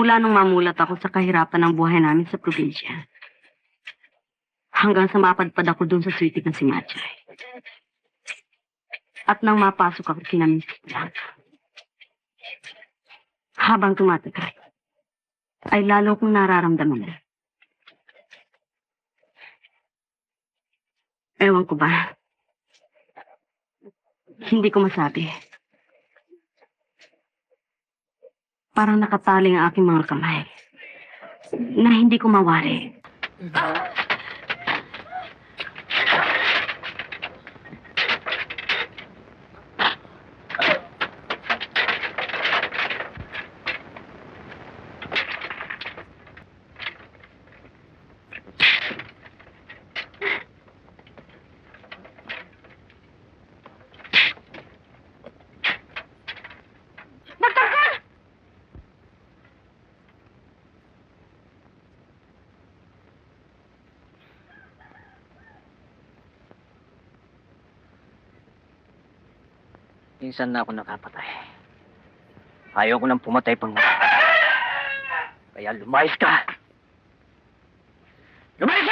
Simula nung mamulat ako sa kahirapan ng buhay namin sa probinsya. Hanggang sa mapadpad ako dun sa suitig ng si Machay. At nang mapasok ako kina Mrs. Blanca. Habang tumatagal, ay lalo kong nararamdaman. Ewan ko ba? Hindi ko masabi. Parang nakataling ang aking mga kamay na hindi ko mawari. Minsan na ako nakapatay. Ayaw ko nang pumatay pang Kaya lumayas ka! Lumayas